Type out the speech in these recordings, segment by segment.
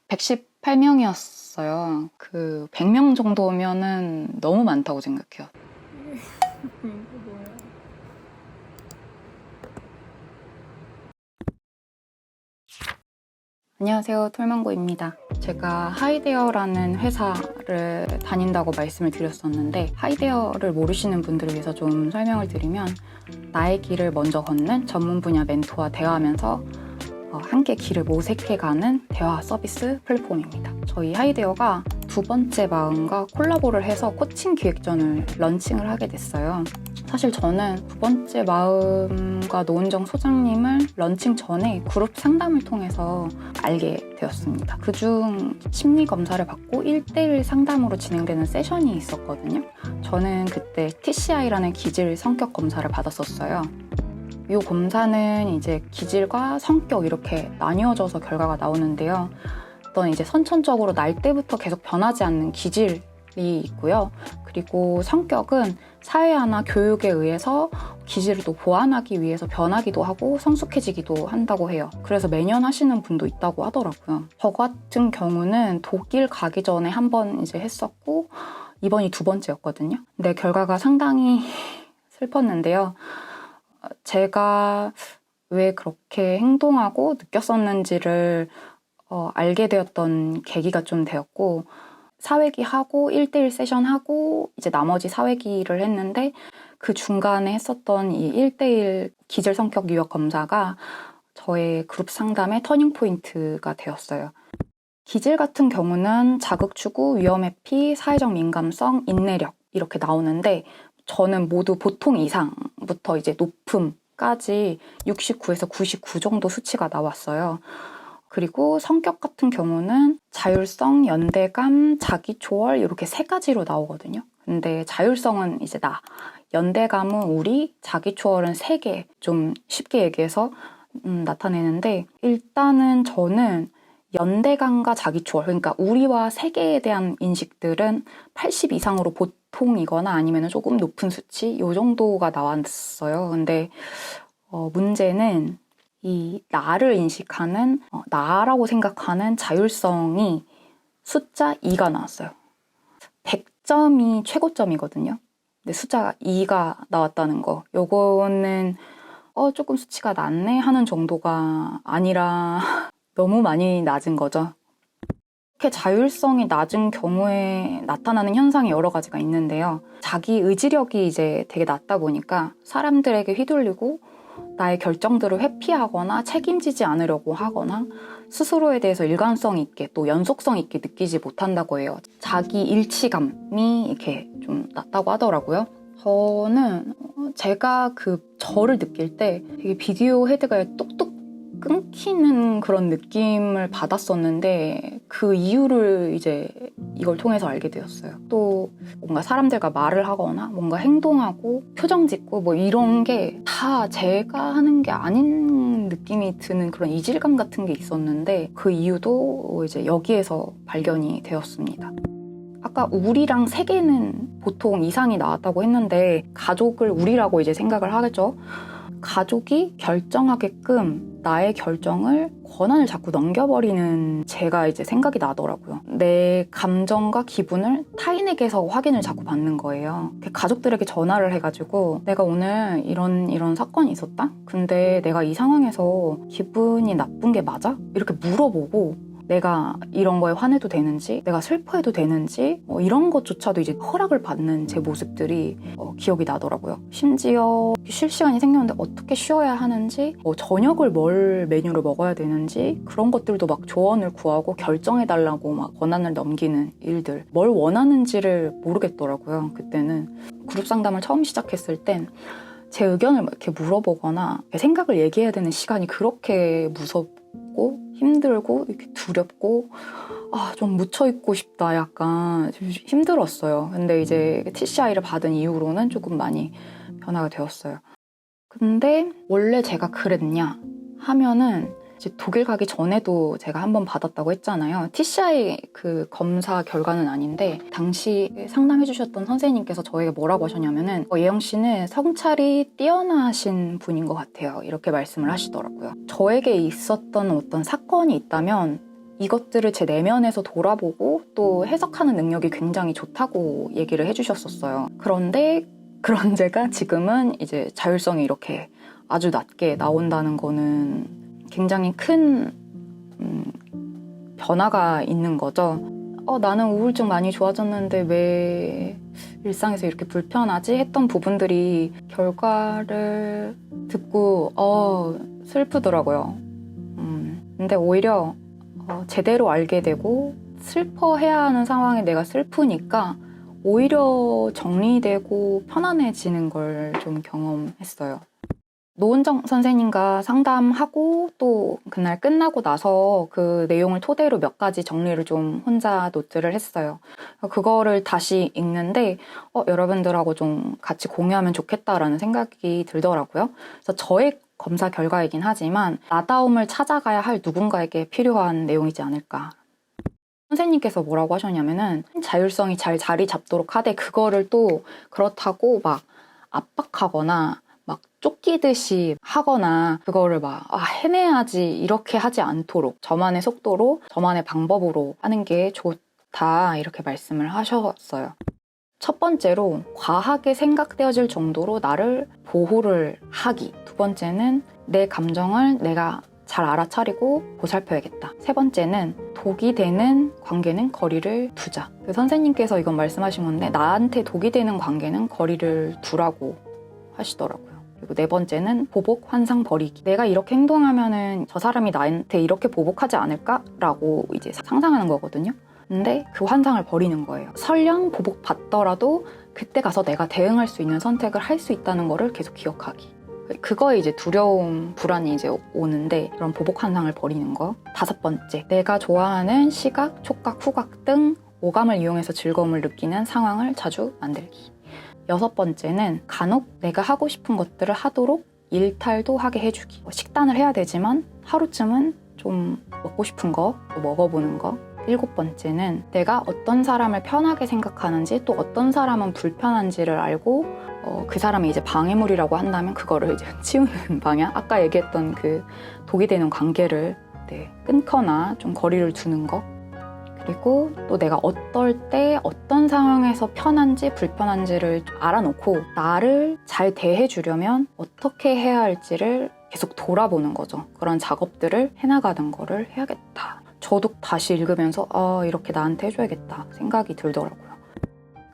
118명이었어요. 그 100명 정도면은 너무 많다고 생각해요. 안녕하세요, 톨망고입니다. 제가 하이데어라는 회사를 다닌다고 말씀을 드렸었는데, 하이데어를 모르시는 분들을 위해서 좀 설명을 드리면, 나의 길을 먼저 걷는 전문 분야 멘토와 대화하면서 함께 길을 모색해가는 대화 서비스 플랫폼입니다. 저희 하이데어가 두 번째 마음과 콜라보를 해서 코칭 기획전을 런칭을 하게 됐어요. 사실 저는 두 번째 마음과 노은정 소장님을 런칭 전에 그룹 상담을 통해서 알게 되었습니다. 그중 심리 검사를 받고 1대1 상담으로 진행되는 세션이 있었거든요. 저는 그때 TCI라는 기질 성격 검사를 받았었어요. 이 검사는 이제 기질과 성격 이렇게 나뉘어져서 결과가 나오는데요. 어떤 이제 선천적으로 날 때부터 계속 변하지 않는 기질이 있고요. 그리고 성격은 사회화나 교육에 의해서 기질을 또 보완하기 위해서 변하기도 하고 성숙해지기도 한다고 해요. 그래서 매년 하시는 분도 있다고 하더라고요. 저 같은 경우는 독일 가기 전에 한 번 이제 했었고 이번이 두 번째였거든요. 근데 결과가 상당히 슬펐는데요. 제가 왜 그렇게 행동하고 느꼈었는지를 알게 되었던 계기가 좀 되었고, 사회기 하고 1대1 세션 하고 이제 나머지 사회기를 했는데, 그 중간에 했었던 이 1대1 기질 성격 유형 검사가 저의 그룹 상담의 터닝 포인트가 되었어요. 기질 같은 경우는 자극 추구, 위험 회피, 사회적 민감성, 인내력 이렇게 나오는데, 저는 모두 보통 이상부터 이제 높음까지 69에서 99 정도 수치가 나왔어요. 그리고 성격 같은 경우는 자율성, 연대감, 자기초월 이렇게 세 가지로 나오거든요. 근데 자율성은 이제 나, 연대감은 우리, 자기초월은 세 개, 좀 쉽게 얘기해서 나타내는데, 일단은 저는 연대감과 자기초월, 그러니까 우리와 세계에 대한 인식들은 80 이상으로 보통이거나 아니면 조금 높은 수치 이 정도가 나왔어요. 근데 문제는 이 나를 인식하는 나라고 생각하는 자율성이 숫자 2가 나왔어요. 100점이 최고점이거든요. 근데 숫자 2가 나왔다는 거, 요거는 조금 수치가 낮네 하는 정도가 아니라 너무 많이 낮은 거죠. 이렇게 자율성이 낮은 경우에 나타나는 현상이 여러 가지가 있는데요. 자기 의지력이 이제 되게 낮다 보니까 사람들에게 휘둘리고 나의 결정들을 회피하거나 책임지지 않으려고 하거나 스스로에 대해서 일관성 있게 또 연속성 있게 느끼지 못한다고 해요. 자기 일치감이 이렇게 좀 낮다고 하더라고요. 저는 제가 그 저를 느낄 때 되게 비디오 헤드가 뚝뚝 끊기는 그런 느낌을 받았었는데, 그 이유를 이제 이걸 통해서 알게 되었어요. 또 뭔가 사람들과 말을 하거나 뭔가 행동하고 표정 짓고 뭐 이런 게 다 제가 하는 게 아닌 느낌이 드는 그런 이질감 같은 게 있었는데, 그 이유도 이제 여기에서 발견이 되었습니다. 아까 우리랑 세계는 보통 이상이 나왔다고 했는데, 가족을 우리라고 이제 생각을 하겠죠. 가족이 결정하게끔 나의 결정을 권한을 자꾸 넘겨버리는 제가 이제 생각이 나더라고요. 내 감정과 기분을 타인에게서 확인을 자꾸 받는 거예요. 가족들에게 전화를 해가지고 내가 오늘 이런 사건이 있었다? 근데 내가 이 상황에서 기분이 나쁜 게 맞아? 이렇게 물어보고, 내가 이런 거에 화내도 되는지, 내가 슬퍼해도 되는지 이런 것조차도 이제 허락을 받는 제 모습들이 기억이 나더라고요. 심지어 쉴 시간이 생겼는데 어떻게 쉬어야 하는지, 저녁을 뭘 메뉴를 먹어야 되는지 그런 것들도 막 조언을 구하고 결정해달라고 막 권한을 넘기는 일들, 뭘 원하는지를 모르겠더라고요. 그때는 그룹 상담을 처음 시작했을 땐 제 의견을 이렇게 물어보거나 생각을 얘기해야 되는 시간이 그렇게 무섭고 힘들고 이렇게 두렵고 좀 묻혀있고 싶다, 약간 좀 힘들었어요. 근데 이제 TCI를 받은 이후로는 조금 많이 변화가 되었어요. 근데 원래 제가 그랬냐 하면은, 이제 독일 가기 전에도 제가 한번 받았다고 했잖아요. TCI 그 검사 결과는 아닌데, 당시 상담해주셨던 선생님께서 저에게 뭐라고 하셨냐면은, 예영 씨는 성찰이 뛰어나신 분인 것 같아요, 이렇게 말씀을 하시더라고요. 저에게 있었던 어떤 사건이 있다면 이것들을 제 내면에서 돌아보고 또 해석하는 능력이 굉장히 좋다고 얘기를 해주셨었어요. 그런데 그런 제가 지금은 이제 자율성이 이렇게 아주 낮게 나온다는 거는 굉장히 큰 변화가 있는 거죠. 나는 우울증 많이 좋아졌는데 왜 일상에서 이렇게 불편하지? 했던 부분들이 결과를 듣고 슬프더라고요. 근데 오히려 제대로 알게 되고 슬퍼해야 하는 상황에 내가 슬프니까 오히려 정리되고 편안해지는 걸 좀 경험했어요. 노은정 선생님과 상담하고 또 그날 끝나고 나서 그 내용을 토대로 몇 가지 정리를 좀 혼자 노트를 했어요. 그거를 다시 읽는데 여러분들하고 좀 같이 공유하면 좋겠다라는 생각이 들더라고요. 그래서 저의 검사 결과이긴 하지만 나다움을 찾아가야 할 누군가에게 필요한 내용이지 않을까. 선생님께서 뭐라고 하셨냐면은 자율성이 잘 자리 잡도록 하되 그거를 또 그렇다고 막 압박하거나 막 쫓기듯이 하거나 그거를 막 해내야지 이렇게 하지 않도록 저만의 속도로 저만의 방법으로 하는 게 좋다 이렇게 말씀을 하셨어요. 첫 번째로 과하게 생각되어질 정도로 나를 보호를 하기. 두 번째는 내 감정을 내가 잘 알아차리고 보살펴야겠다. 세 번째는 독이 되는 관계는 거리를 두자. 그 선생님께서 이건 말씀하신 건데 나한테 독이 되는 관계는 거리를 두라고 하시더라고요. 그리고 네 번째는 보복 환상 버리기. 내가 이렇게 행동하면은 저 사람이 나한테 이렇게 보복하지 않을까라고 이제 상상하는 거거든요. 근데 그 환상을 버리는 거예요. 설령 보복 받더라도 그때 가서 내가 대응할 수 있는 선택을 할 수 있다는 거를 계속 기억하기. 그거에 이제 두려움, 불안이 이제 오는데 그런 보복 환상을 버리는 거. 다섯 번째, 내가 좋아하는 시각, 촉각, 후각 등 오감을 이용해서 즐거움을 느끼는 상황을 자주 만들기. 여섯 번째는 간혹 내가 하고 싶은 것들을 하도록 일탈도 하게 해주기. 식단을 해야 되지만 하루쯤은 좀 먹고 싶은 거 먹어보는 거. 일곱 번째는 내가 어떤 사람을 편하게 생각하는지 또 어떤 사람은 불편한지를 알고 그 사람이 이제 방해물이라고 한다면 그거를 이제 치우는 방향. 아까 얘기했던 그 독이 되는 관계를 끊거나 좀 거리를 두는 거. 그리고 또 내가 어떨 때 어떤 상황에서 편한지 불편한지를 알아놓고 나를 잘 대해주려면 어떻게 해야 할지를 계속 돌아보는 거죠. 그런 작업들을 해나가는 거를 해야겠다. 저도 다시 읽으면서 이렇게 나한테 해줘야겠다 생각이 들더라고요.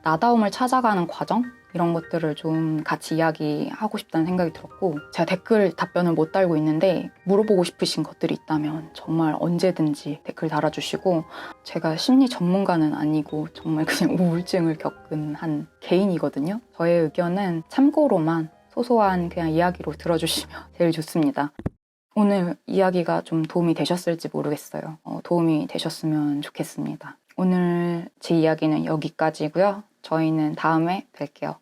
나다움을 찾아가는 과정? 이런 것들을 좀 같이 이야기하고 싶다는 생각이 들었고 제가 댓글 답변을 못 달고 있는데 물어보고 싶으신 것들이 있다면 정말 언제든지 댓글 달아주시고 제가 심리 전문가는 아니고 정말 그냥 우울증을 겪은 한 개인이거든요. 저의 의견은 참고로만 소소한 그냥 이야기로 들어주시면 제일 좋습니다. 오늘 이야기가 좀 도움이 되셨을지 모르겠어요. 도움이 되셨으면 좋겠습니다. 오늘 제 이야기는 여기까지고요. 저희는 다음에 뵐게요.